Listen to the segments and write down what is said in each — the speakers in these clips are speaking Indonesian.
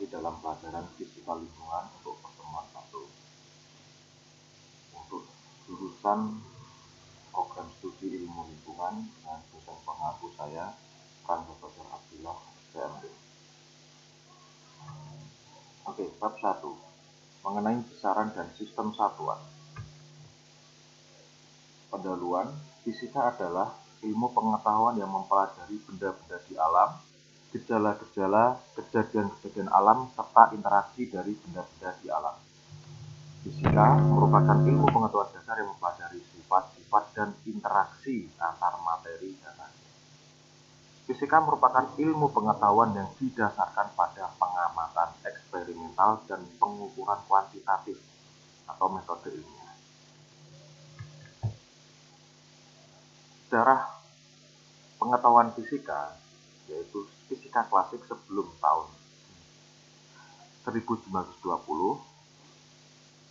lagi dalam pelajaran fisika lingkungan untuk pertemuan 1 untuk jurusan program studi ilmu lingkungan dengan dosen pengaku saya Prof. Dr. Abdillah PMD. Oke, bab 1 mengenai besaran dan sistem satuan. Pendahuluan, fisika adalah ilmu pengetahuan yang mempelajari benda-benda di alam, gejala-gejala, kejadian-kejadian alam, serta interaksi dari benda-benda di alam. Fisika merupakan ilmu pengetahuan dasar yang mempelajari sifat-sifat dan interaksi antar materi dan energi. Fisika merupakan ilmu pengetahuan yang didasarkan pada pengamatan eksperimental dan pengukuran kuantitatif atau metode ilmiah. Sejarah pengetahuan fisika, yaitu fisika klasik sebelum tahun 1920,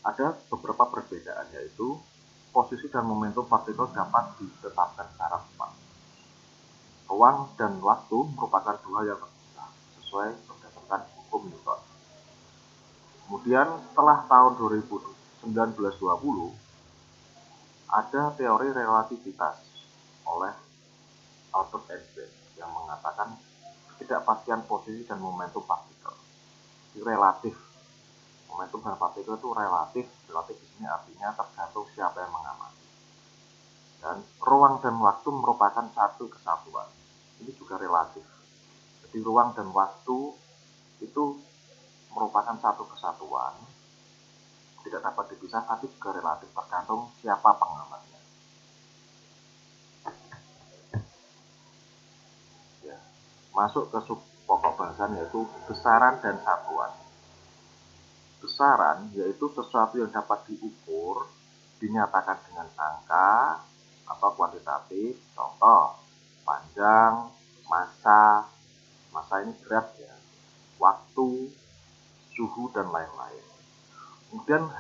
ada beberapa perbedaan, yaitu posisi dan momentum partikel dapat ditetapkan secara cepat. Ruang dan waktu merupakan dua hal yang terpisah sesuai berdasarkan hukum Newton. Kemudian setelah tahun 1920 ada teori relativitas oleh Albert Einstein yang mengatakan ketidakpastian posisi dan momentum partikel. Ini relatif. Momentum dan partikel itu relatif. Relatif di sini artinya tergantung siapa yang mengamati. Dan ruang dan waktu merupakan satu kesatuan. Ini juga relatif. Jadi ruang dan waktu itu merupakan satu kesatuan. Tidak dapat dipisah, tapi juga relatif tergantung siapa pengamatnya. Masuk ke sub pokok bahasan, yaitu besaran dan satuan. Besaran yaitu sesuatu yang dapat diukur, dinyatakan dengan angka atau kuantitatif. Contoh, panjang, massa ini berat ya, waktu, suhu dan lain-lain. Kemudian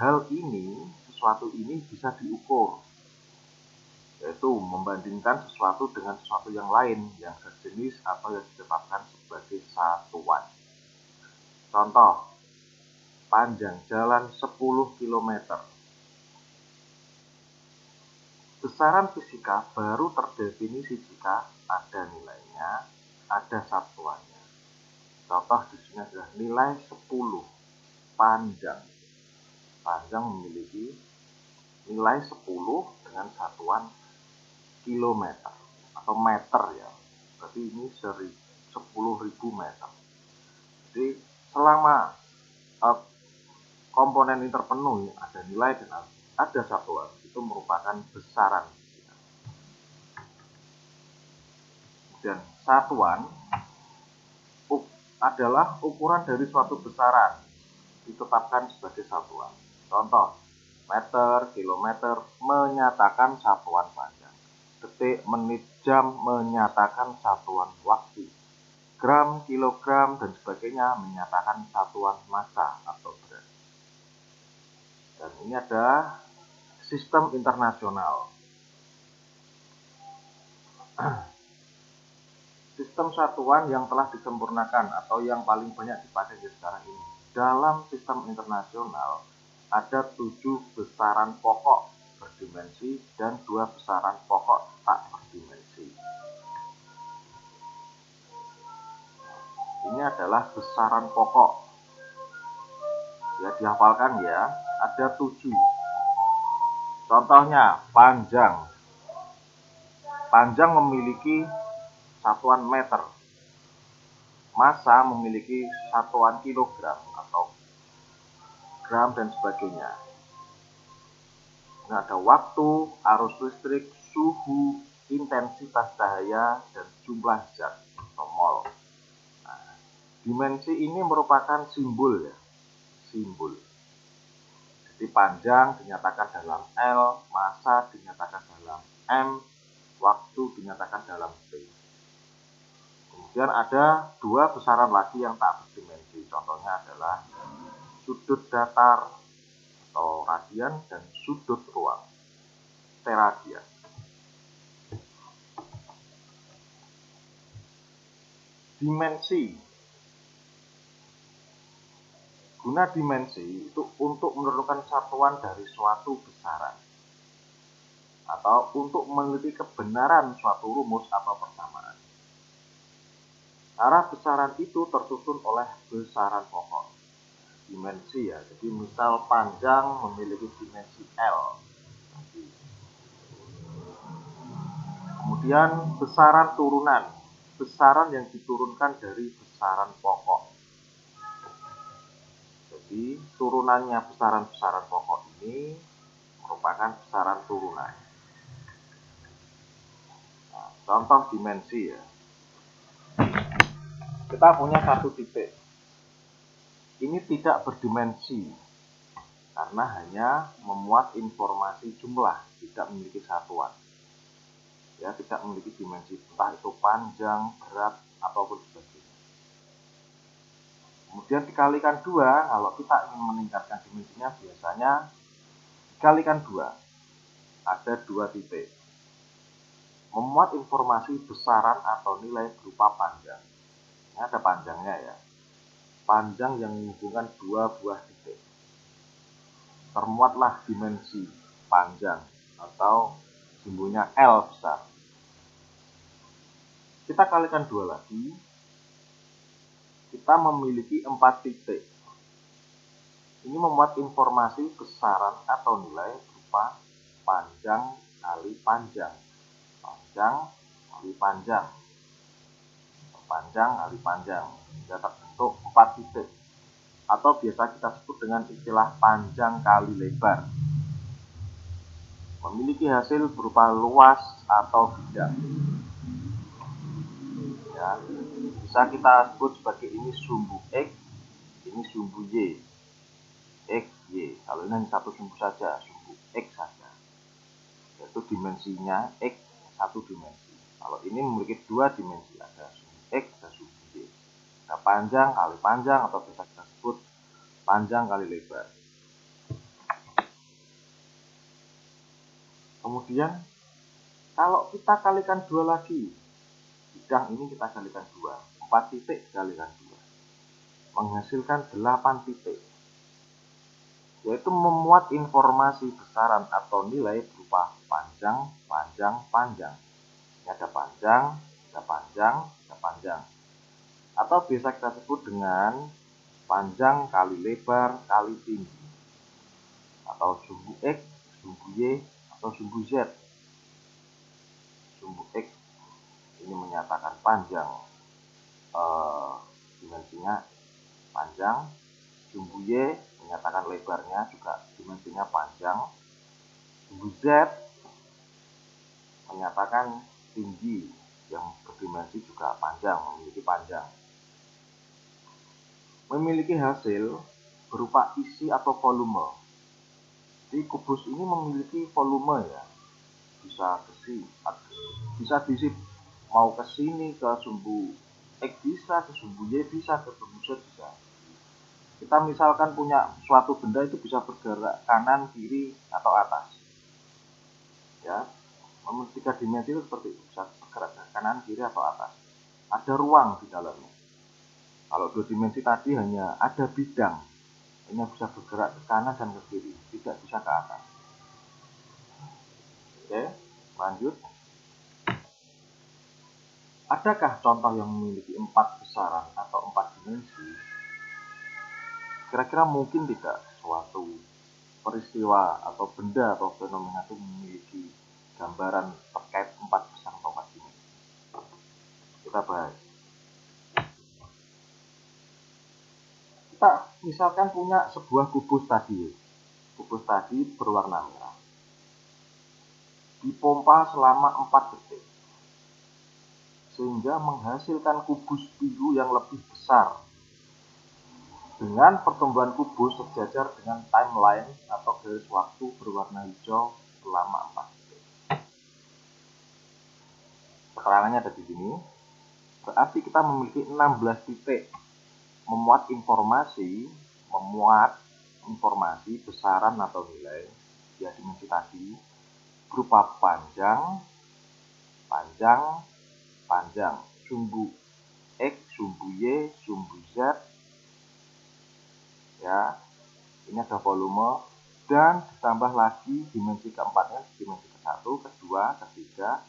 sesuatu ini bisa diukur, yaitu membandingkan sesuatu dengan sesuatu yang lain yang sejenis atau yang ditetapkan sebagai satuan. Contoh, panjang jalan 10 km. Besaran fisika baru terdefinisi jika ada nilainya, ada satuannya. Contoh di sini adalah nilai 10 panjang. Panjang memiliki nilai 10 dengan satuan kilometer atau meter ya. Berarti ini 10.000 meter. Jadi selama komponen ini terpenuhi, ada nilai dan ada satuan, itu merupakan besaran. Dan satuan adalah ukuran dari suatu besaran, ditetapkan sebagai satuan. Contoh, meter, kilometer menyatakan satuan panjang. Detik, menit, jam menyatakan satuan waktu. Gram, kilogram, dan sebagainya menyatakan satuan massa atau berat. Dan ini ada sistem internasional. Sistem satuan yang telah disempurnakan atau yang paling banyak dipakai di sekarang ini. Dalam sistem internasional ada 7 besaran pokok berdimensi dan 2 besaran pokok tak berdimensi. Ini adalah besaran pokok. Ya, dihafalkan ya, ada 7. Contohnya, panjang. Panjang memiliki satuan meter. Massa memiliki satuan kilogram atau gram dan sebagainya. Ini ada waktu, arus listrik, suhu, intensitas cahaya, dan jumlah zat atau mol. Nah, dimensi ini merupakan simbol ya. Simbol. Jadi panjang dinyatakan dalam L, massa dinyatakan dalam M, waktu dinyatakan dalam T. Kemudian ada 2 besaran lagi yang tak berdimensi. Contohnya adalah sudut datar atau radian dan sudut ruang, steradian. Dimensi Guna dimensi itu untuk menentukan satuan dari suatu besaran atau untuk meneliti kebenaran suatu rumus atau persamaan. Cara besaran itu tersusun oleh besaran pokok. Dimensi ya, jadi misal panjang memiliki dimensi L. Kemudian besaran turunan, besaran yang diturunkan dari besaran pokok. Jadi turunannya besaran-besaran pokok ini merupakan besaran turunan. Nah, contoh dimensi ya. Kita punya satu titik. Ini tidak berdimensi karena hanya memuat informasi jumlah, tidak memiliki satuan. Ya, tidak memiliki dimensi, entah itu panjang, berat, ataupun sebagainya. Kemudian dikalikan 2, kalau kita ingin meningkatkan dimensinya biasanya dikalikan 2. Ada 2 titik. Memuat informasi besaran atau nilai berupa panjang. Ini ada panjangnya ya. Panjang yang menghubungkan 2 buah titik. Termuatlah dimensi panjang atau simbolnya L besar. Kita kalikan 2 lagi, kita memiliki 4 titik. Ini memuat informasi besaran atau nilai berupa panjang kali panjang, panjang kali panjang, panjang kali panjang, sudah terbentuk 4 titik, atau biasa kita sebut dengan istilah panjang kali lebar. Memiliki hasil berupa luas atau bidang. Ya, bisa kita sebut sebagai ini sumbu X, ini sumbu Y. X, Y. Kalau ini hanya satu sumbu saja, sumbu X saja. Yaitu dimensinya X satu dimensi. Kalau ini memiliki 2 dimensi, ada sumbu X dan sumbu Y. Ada panjang kali panjang atau bisa kita sebut panjang kali lebar. Kemudian kalau kita kalikan 2 lagi, bidang ini kita kalikan 2, 4 titik dikalikan 2, menghasilkan 8 titik, yaitu memuat informasi besaran atau nilai berupa panjang, panjang, panjang. Ini ada panjang, ada panjang, ada panjang. Atau bisa kita sebut dengan panjang kali lebar kali tinggi. Atau sumbu X, sumbu Y, atau sumbu Z. Sumbu X ini menyatakan panjang, dimensinya panjang. Sumbu Y menyatakan lebarnya juga dimensinya panjang. Sumbu Z menyatakan tinggi yang berdimensi juga panjang, memiliki panjang. Memiliki hasil berupa isi atau volume. Jadi kubus ini memiliki volume ya, bisa diisi mau ke sini, ke sumbu X bisa, ke sumbu Y bisa, ke sumbu Z bisa. Kita misalkan punya suatu benda itu bisa bergerak kanan, kiri, atau atas. Ya, memiliki 3 dimensi itu seperti itu, bisa bergerak ke kanan, kiri, atau atas. Ada ruang di dalamnya. Kalau 2 dimensi tadi hanya ada bidang, hanya bisa bergerak ke kanan dan ke kiri, tidak bisa ke atas. Oke, lanjut. Adakah contoh yang memiliki 4 besaran atau 4 dimensi? Kira-kira mungkin tidak suatu peristiwa atau benda atau fenomena itu memiliki gambaran terkait 4 besaran atau 4 dimensi. Kita bahas. Kita misalkan punya sebuah kubus tadi. Kubus tadi berwarna merah. Dipompa selama 4 detik. Sehingga menghasilkan kubus biru yang lebih besar dengan pertumbuhan kubus sejajar dengan timeline atau garis waktu berwarna hijau selama 4 detik. Keterangannya ada di sini. Berarti kita memiliki 16 titik memuat informasi besaran atau nilai ya dimensi tadi berupa panjang, panjang, panjang, sumbu X, sumbu Y, sumbu Z, ya. Ini ada volume dan ditambah lagi dimensi keempatnya, dimensi ke-1, kedua, ketiga,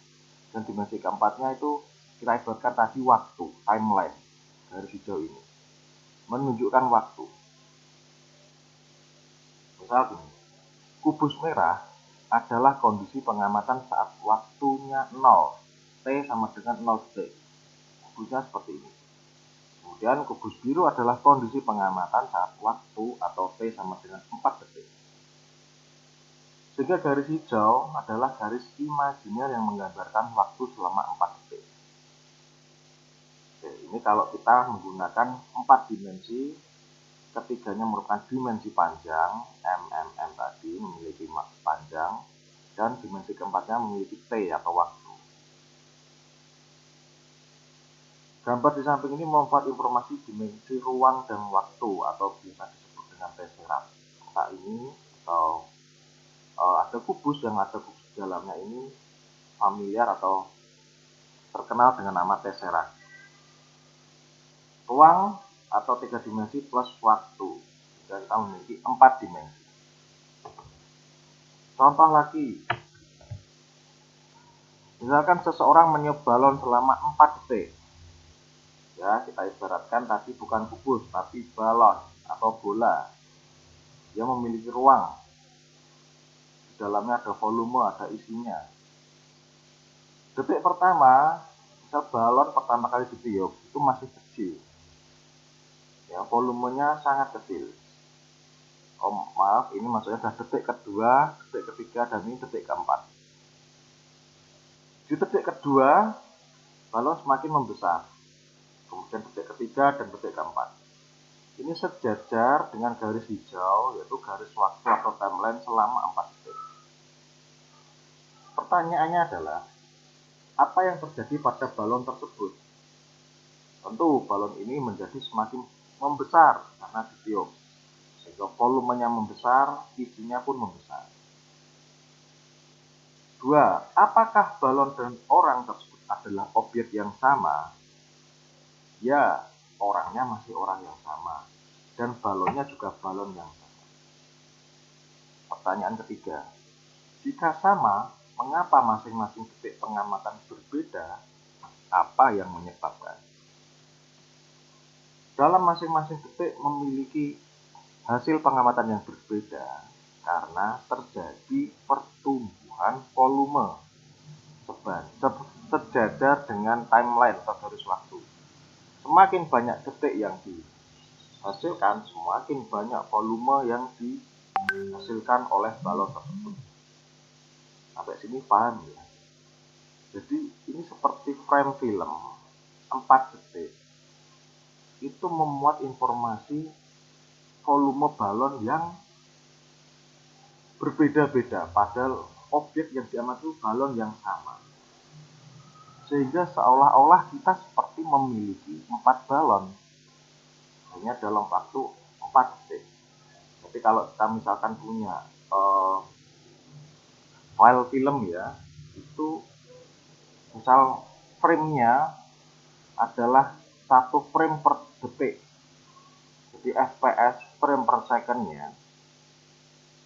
dan dimensi keempatnya itu kita ibaratkan tadi waktu, timeline. Garis hijau ini menunjukkan waktu. Misal gini, kubus merah adalah kondisi pengamatan saat waktunya 0, T sama dengan 0 detik. Kubusnya seperti ini. Kemudian kubus biru adalah kondisi pengamatan saat waktu atau T sama dengan 4 detik. Sehingga garis hijau adalah garis imajiner yang menggambarkan waktu selama 4 detik. Oke, ini kalau kita menggunakan 4 dimensi, ketiganya merupakan dimensi panjang, MMM tadi memiliki panjang, dan dimensi keempatnya memiliki T atau waktu. Gambar di samping ini membuat informasi dimensi ruang dan waktu atau biasa disebut dengan tesseract. Kotak ini atau ada kubus yang ada kubus di dalamnya ini familiar atau terkenal dengan nama tesseract. Ruang atau 3 dimensi plus waktu, dan kita memiliki 4 dimensi. Contoh lagi, misalkan seseorang meniup balon selama 4 detik. Ya, kita ibaratkan tadi bukan kubus, tapi balon atau bola. Dia memiliki ruang. Di dalamnya ada volume, ada isinya. Detik pertama, misal balon pertama kali ditiup, itu masih kecil. Ya, volumenya sangat kecil. Oh, maaf, ini maksudnya sudah detik kedua, detik ketiga, dan ini detik keempat. Di detik kedua, balon semakin membesar. Kemudian detik ketiga dan detik keempat. Ini sejajar dengan garis hijau, yaitu garis waktu atau timeline selama 4 detik. Pertanyaannya adalah, apa yang terjadi pada balon tersebut? Tentu balon ini menjadi semakin membesar karena ditiup. Sehingga volumenya membesar, isinya pun membesar. 2. Apakah balon dan orang tersebut adalah objek yang sama? Ya, orangnya masih orang yang sama, dan balonnya juga balon yang sama. Pertanyaan ketiga, jika sama, mengapa masing-masing detik pengamatan berbeda? Apa yang menyebabkan? Dalam masing-masing detik memiliki hasil pengamatan yang berbeda karena terjadi pertumbuhan volume sejajar dengan timeline atau garis waktu. Semakin banyak detik yang dihasilkan, semakin banyak volume yang dihasilkan oleh balon tersebut. Sampai sini paham ya? Jadi ini seperti frame film 4 detik. Itu memuat informasi volume balon yang berbeda-beda, padahal objek yang diamati itu balon yang sama. Sehingga seolah-olah kita seperti memiliki 4 balon hanya dalam waktu 4 detik. Tapi kalau kita misalkan punya file film ya, itu misal frame-nya adalah 1 frame per detik. Jadi FPS frame per second-nya,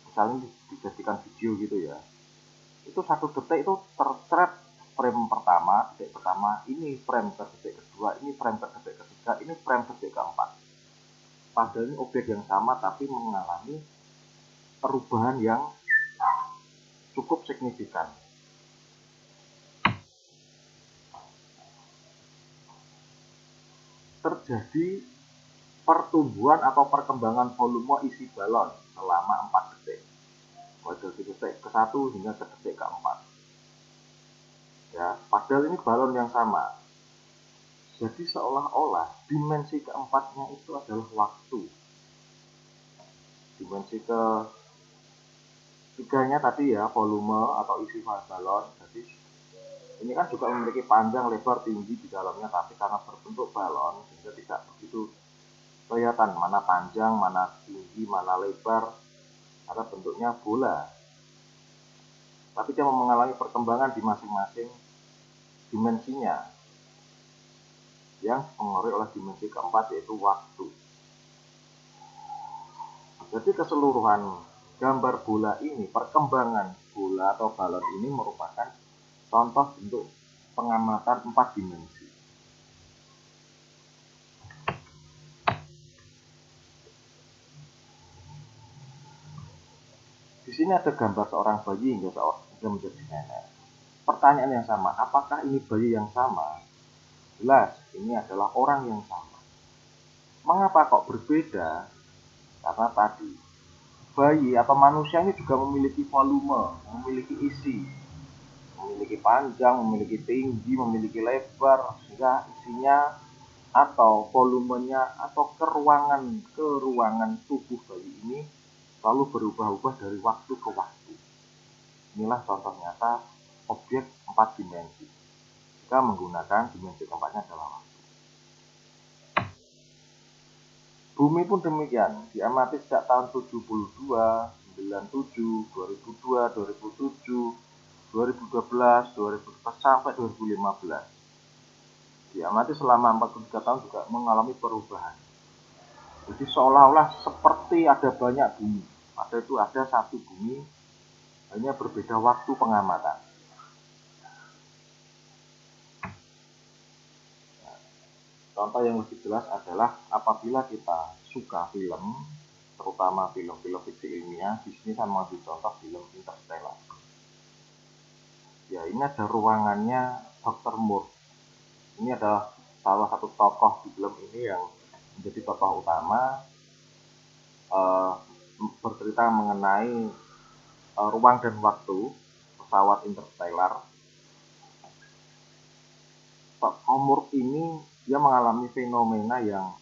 misalnya dijadikan video gitu ya, itu 1 detik itu tercret frame pertama, detik pertama, ini frame ke detik kedua, ini frame ke detik ketiga, ini frame detik keempat. Padahal ini objek yang sama tapi mengalami perubahan yang cukup signifikan. Terjadi pertumbuhan atau perkembangan volume isi balon selama 4 detik. Mulai dari detik ke-1 hingga ke detik ke-4. Ya, padahal ini balon yang sama. Jadi seolah-olah dimensi keempatnya itu adalah waktu. Dimensi ketiganya tadi ya, volume atau isi balon. Jadi ini kan juga memiliki panjang, lebar, tinggi di dalamnya, tapi karena berbentuk balon sehingga tidak begitu kelihatan mana panjang, mana tinggi, mana lebar, karena bentuknya bola. Tapi dia mengalami perkembangan di masing-masing dimensinya yang dipengaruhi oleh dimensi keempat, yaitu waktu. Jadi keseluruhan gambar bola ini, perkembangan bola atau balon ini merupakan contoh bentuk pengamatan 4 dimensi. Di sini ada gambar seorang bayi hingga menjadi nenek. Pertanyaan yang sama, apakah ini bayi yang sama? Jelas, ini adalah orang yang sama. Mengapa kok berbeda? Karena tadi, bayi atau manusia ini juga memiliki volume, memiliki isi, memiliki panjang, memiliki tinggi, memiliki lebar, sehingga isinya atau volumenya atau keruangan tubuh bayi ini selalu berubah-ubah dari waktu ke waktu. Inilah contoh nyata objek 4 dimensi. Jika menggunakan dimensi keempatnya adalah waktu. Bumi pun demikian, diamati sejak tahun 72, 97, 2002, 2007, 2012, 2012 sampai 2015. Diamati selama 43 tahun juga mengalami perubahan. Jadi seolah-olah seperti ada banyak bumi. Ada satu bumi, hanya berbeda waktu pengamatan. Contoh yang lebih jelas adalah apabila kita suka film, terutama film-film fiksi ilmiah, di sini saya mengambil contoh film Interstellar. Ya, ini ada ruangannya Dr. Moore. Ini adalah salah satu tokoh di film ini yang menjadi tokoh utama, bercerita mengenai ruang dan waktu pesawat Interstellar. Tokoh Moore ini dia mengalami fenomena yang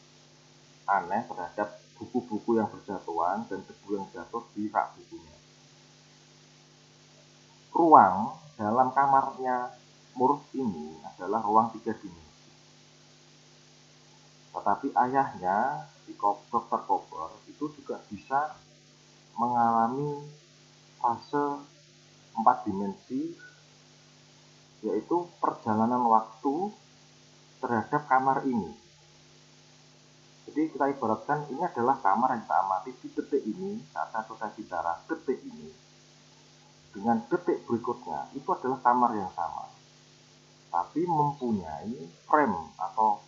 aneh terhadap buku-buku yang berjatuhan dan debu yang jatuh di rak bukunya. Ruang dalam kamarnya Moore ini adalah ruang 3 dimensi. Tetapi ayahnya, si Dr. Cooper, itu juga bisa mengalami fase 4 dimensi, yaitu perjalanan waktu terhadap kamar ini. Jadi kita ibaratkan ini adalah kamar yang kita amati di detik ini, saat saya bicara detik ini, dengan detik berikutnya, itu adalah kamar yang sama. Tapi mempunyai frame atau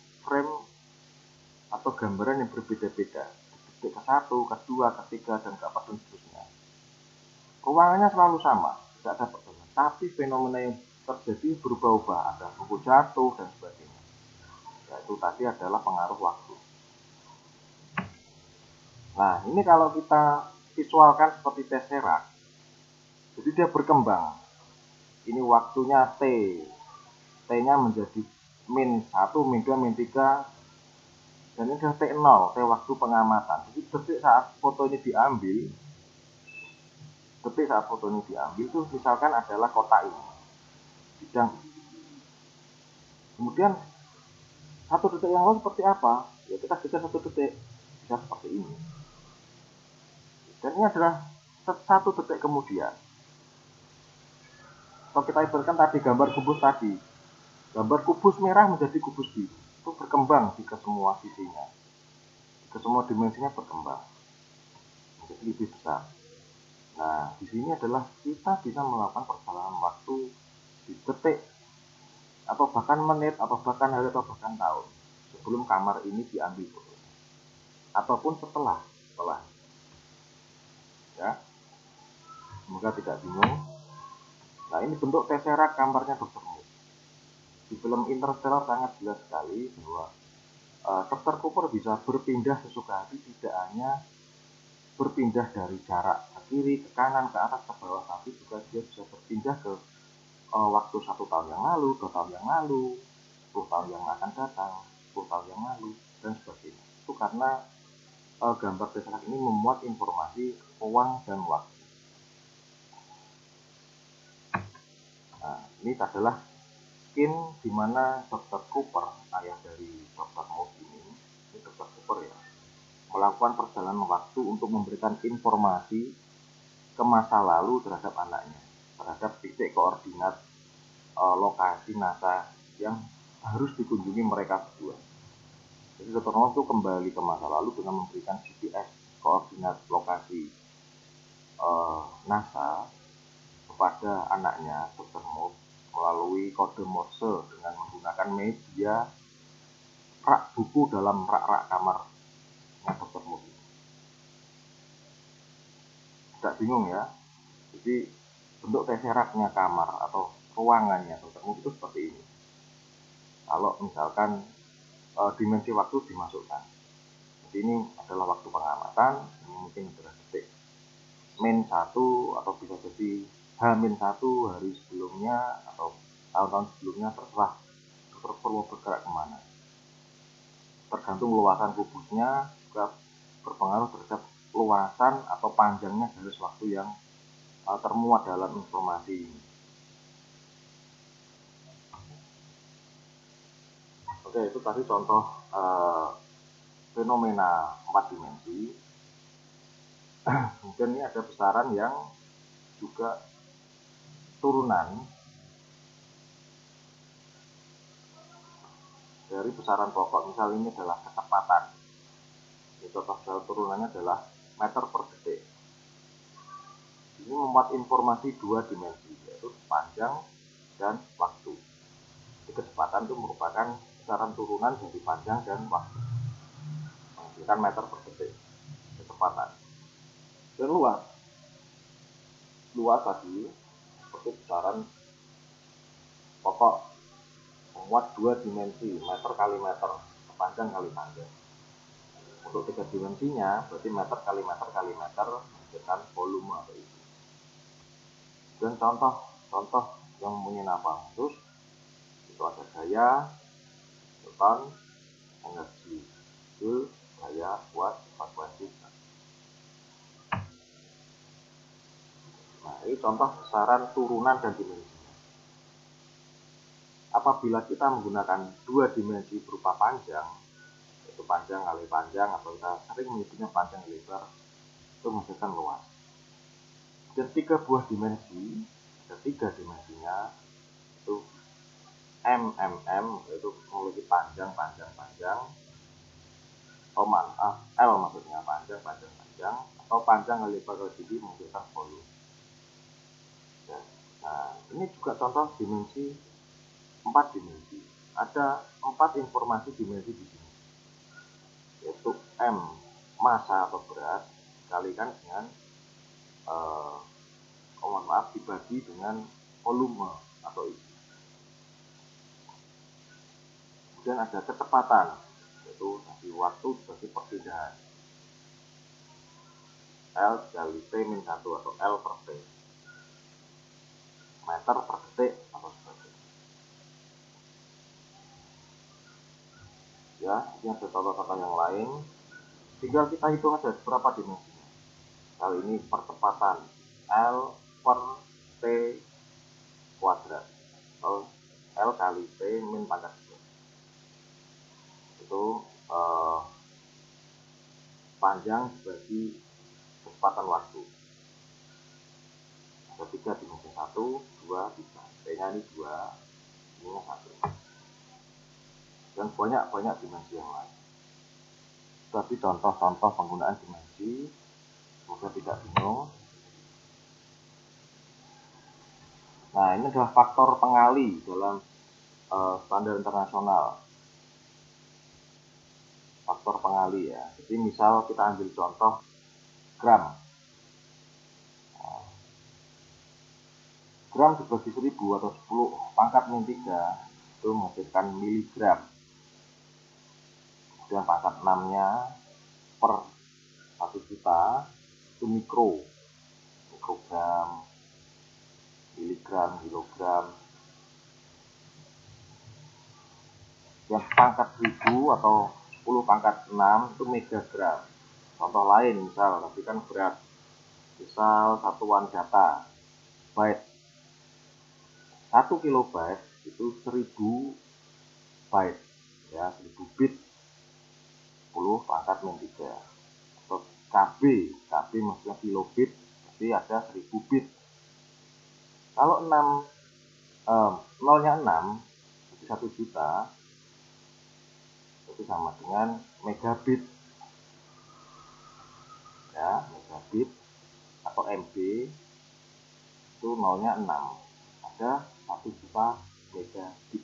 gambaran yang berbeda-beda. Detik ke-1, ke-2, ke-3, dan ke-4, dan seterusnya. Ruangannya selalu sama, tidak ada perbedaan. Tapi fenomena yang terjadi berubah-ubah, ada buku jatuh, dan sebagainya. Yaitu tadi adalah pengaruh waktu. Nah, ini kalau kita visualkan seperti tesseract, jadi dia berkembang. Ini waktunya T. T-nya menjadi min 1, min 2, min 3. Dan ini adalah T0, T waktu pengamatan. Jadi detik saat foto ini diambil, itu misalkan adalah kotak ini. Bidang. Kemudian, 1 detik yang lalu seperti apa? Ya kita geser 1 detik. Bisa seperti ini. Dan ini adalah 1 detik kemudian. Kalau kita ibaratkan tadi gambar kubus tadi, gambar kubus merah menjadi kubus biru, itu berkembang di semua sisinya, di semua dimensinya berkembang menjadi lebih besar. Nah, di sini adalah kita bisa melakukan perjalanan waktu di detik, atau bahkan menit, atau bahkan hari, atau bahkan tahun sebelum kamar ini diambil fotonya, ataupun setelah. Ya, semoga tidak bingung. Nah, ini bentuk tesseract gambarnya Dr. Moore. Di film Interstellar sangat jelas sekali bahwa Dr. Cooper bisa berpindah sesuka hati, tidak hanya berpindah dari jarak ke kiri, ke kanan, ke atas, ke bawah, tapi juga dia bisa berpindah ke waktu 1 tahun yang lalu, 2 tahun yang lalu, 10 tahun yang akan datang, 10 tahun yang lalu, dan sebagainya. Itu karena gambar tesseract ini memuat informasi ruang dan waktu. Nah, ini adalah scene di mana Dr. Cooper, ayah dari Dr. Moore ini Dr. Cooper ya, melakukan perjalanan waktu untuk memberikan informasi ke masa lalu terhadap anaknya, terhadap titik koordinat lokasi NASA yang harus dikunjungi mereka berdua. Jadi Dr. Moore itu kembali ke masa lalu dengan memberikan GPS koordinat lokasi NASA kepada anaknya Dr. Moore melalui kode Morse dengan menggunakan media rak buku dalam rak-rak kamarnya Dr. Moore. Tidak bingung ya? Jadi bentuk tesseraknya kamar atau ruangannya Dr. Moore itu seperti ini. Kalau misalkan dimensi waktu dimasukkan, jadi ini adalah waktu pengamatan, ini mungkin adalah detik min 1 atau bisa jadi H-1 hari sebelumnya atau tahun-tahun sebelumnya, terserah Dr. Moore mau bergerak kemana. Tergantung luasan kubusnya juga berpengaruh terhadap luasan atau panjangnya garis waktu yang termuat dalam informasi ini. Oke, itu tadi contoh fenomena 4 dimensi. Kemudian ini ada besaran yang juga turunan dari besaran pokok. Misal ini adalah kecepatan. Contoh besaran turunannya adalah meter per detik. Ini memuat informasi 2 dimensi, yaitu panjang dan waktu. Jadi kecepatan itu merupakan besaran turunan dari panjang dan waktu. Menghasilkan meter per detik kecepatan. Dan luas tadi seperti besaran pokok memuat 2 dimensi, meter kali meter, panjang kali panjang. Untuk 3 dimensinya berarti meter kali meter kali meter menghasilkan volume atau isi. Dan contoh yang mempunyai nama khusus itu ada gaya, newton, energi, joule, gaya, watt, frekuensi. Nah, ini contoh besaran turunan dan dimensinya. Apabila kita menggunakan 2 dimensi berupa panjang, yaitu panjang kali panjang, atau kita sering menyebutnya panjang lebar, itu menghasilkan luas. Dan 3 buah dimensi, ada 3 dimensinya, itu yaitu memiliki panjang, L maksudnya panjang, atau panjang kali lebar kali tinggi menghasilkan volume. Ya. Nah, ini juga contoh dimensi 4 dimensi. Ada 4 informasi dimensi di sini, yaitu M massa atau berat dikalikan dengan dibagi dengan volume atau isi. Kemudian ada kecepatan, yaitu dari waktu dibagi perpindahan, L dikali T-1 atau L per T, meter per detik atau sebagainya. Ya, ini ada contoh-contoh yang lain. Tinggal kita hitung aja berapa dimensinya. Kali ini percepatan L per T kuadrat atau L kali T min pangkat 2. Itu panjang dibagi kecepatan waktu. Ada 3 dimensi, 1, 2, 3. T-nya ini 2, ini 1. Dan banyak dimensi yang lain. Tapi contoh-contoh penggunaan dimensi, semoga tidak bingung. Nah, ini adalah faktor pengali dalam standar internasional. Faktor pengali ya. Jadi misal kita ambil contoh gram. Nah, gram dibagi 1000 atau 10 pangkat min 3 itu menghasilkan miligram. Kemudian pangkat 6-nya per 1 juta itu mikrogram, miligram, kilogram. Yang pangkat 1000 atau 10 pangkat 6 itu megagram. Contoh lain misal, tapi kan berat. Misal satuan data, byte. 1 kilobyte itu 1000 byte, ya, 1000 bit, 10 pangkat min 3. Atau KB maksudnya kilobit, jadi ada 1000 bit. Kalau 0-nya 6, jadi 1 juta, itu sama dengan megabit. ya, megabit atau MB itu nolnya 6, ada 1 juta megabit.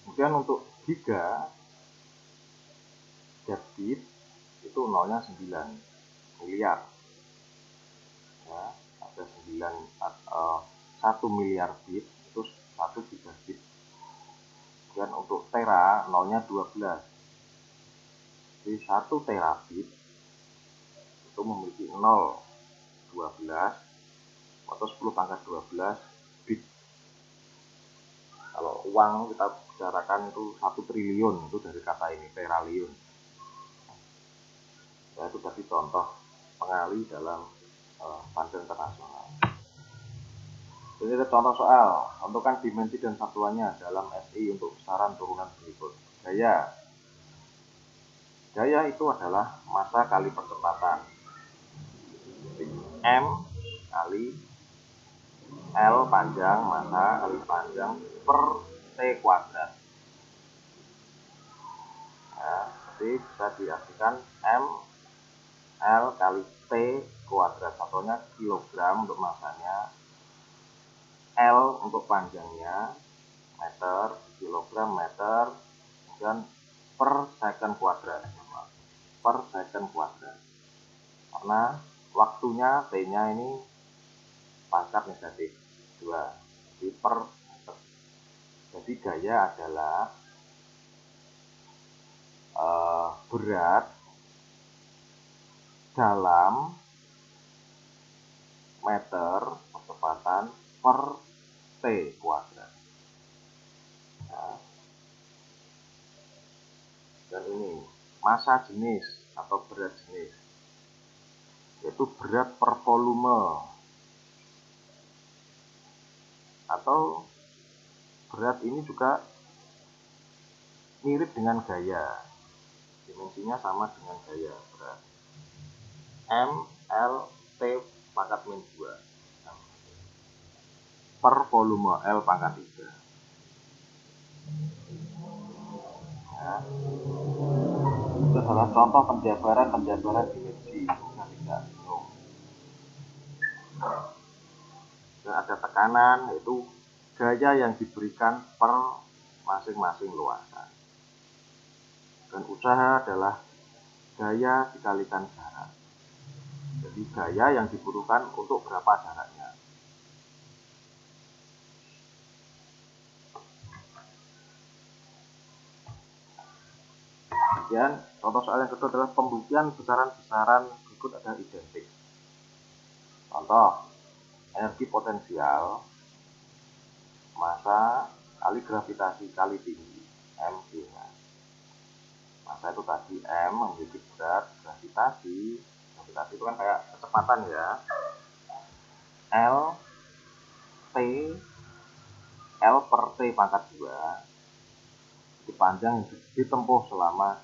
Kemudian untuk gigabit itu nolnya 9 miliar, ya, ada 1 miliar bit itu 1 gigabit. Kemudian untuk tera nolnya 12, jadi 1 terabit itu memiliki 0,12 atau 10 pangkat 12 bit. Kalau uang kita bicarakan itu 1 triliun, itu dari kata ini, teraliun. Ya, itu tadi contoh pengali dalam standar internasional. Ini ada contoh soal, tentukan dimensi dan satuannya dalam SI untuk besaran turunan berikut. Gaya itu adalah massa kali percepatan. M kali L panjang, massa kali panjang per T kuadrat. Ya, jadi bisa diartikan M L kali T kuadrat, satunya kilogram untuk massanya, L untuk panjangnya, meter, kilogram, meter, kemudian per second kuadrat, karena waktunya T-nya ini pangkat negatif 2, jadi per meter. Jadi gaya adalah berat dalam meter percepatan per T kuadrat. Nah, dan ini massa jenis atau berat jenis, yaitu berat per volume atau berat ini juga mirip dengan gaya, dimensinya sama dengan gaya, berat M L T pangkat min 2 per volume L pangkat 3. Ya. Itu adalah contoh penjabaran dimensi, bukan tidak bingung. Dan ada tekanan, yaitu gaya yang diberikan per masing-masing luasan. Dan usaha adalah gaya dikalikan jarak. Jadi gaya yang dibutuhkan untuk berapa jaraknya. Kemudian contoh soal yang kedua adalah pembuktian besaran-besaran berikut adalah identik. Contoh, energi potensial, massa kali gravitasi kali tinggi, mg. Massa itu tadi m memiliki berat, gravitasi itu kan kayak kecepatan ya, L T L per T pangkat 2, di panjang yang ditempuh selama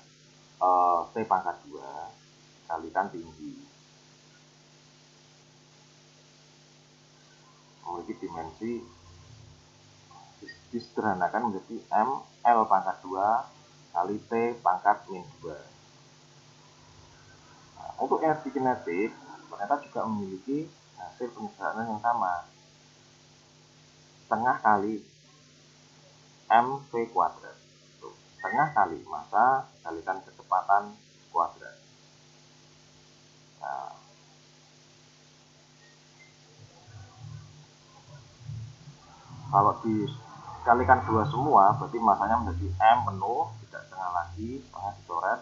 T pangkat 2 kalikan tinggi, memiliki dimensi disederhanakan menjadi M L pangkat 2 kali T pangkat min 2. Nah, untuk energi kinetik ternyata juga memiliki hasil penyederhanaan yang sama, setengah kali mv kuadrat, setengah kali massa kalikan kecepatan kuadrat. Nah, kalau dikalikan 2 semua berarti massanya menjadi M penuh, tidak setengah lagi, setengah dicoret.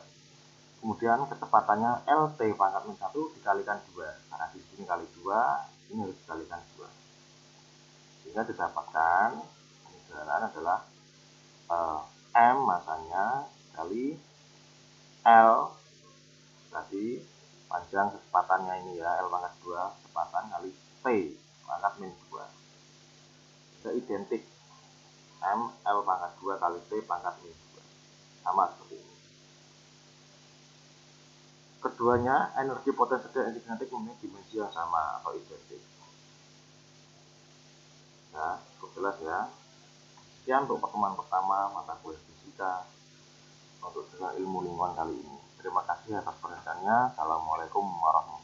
Kemudian kecepatannya LT pangkat min 1 dikalikan 2, karena di sini kali 2, ini harus dikalikan 2, sehingga didapatkan penyederhanaan adalah M massanya kali L tadi panjang kecepatannya ini ya, L pangkat 2 kecepatan kali T pangkat min 2, sudah identik, M L pangkat 2 kali T pangkat min 2, sama seperti ini. Keduanya energi potensial dan energi kinetik memiliki dimensi yang sama atau identik. Ya, cukup jelas ya. Sekian untuk pertemuan pertama mata kuliah fisika untuk ilmu lingkungan kali ini. Terima kasih atas perhatiannya. Assalamualaikum warahmatullahi wabarakatuh.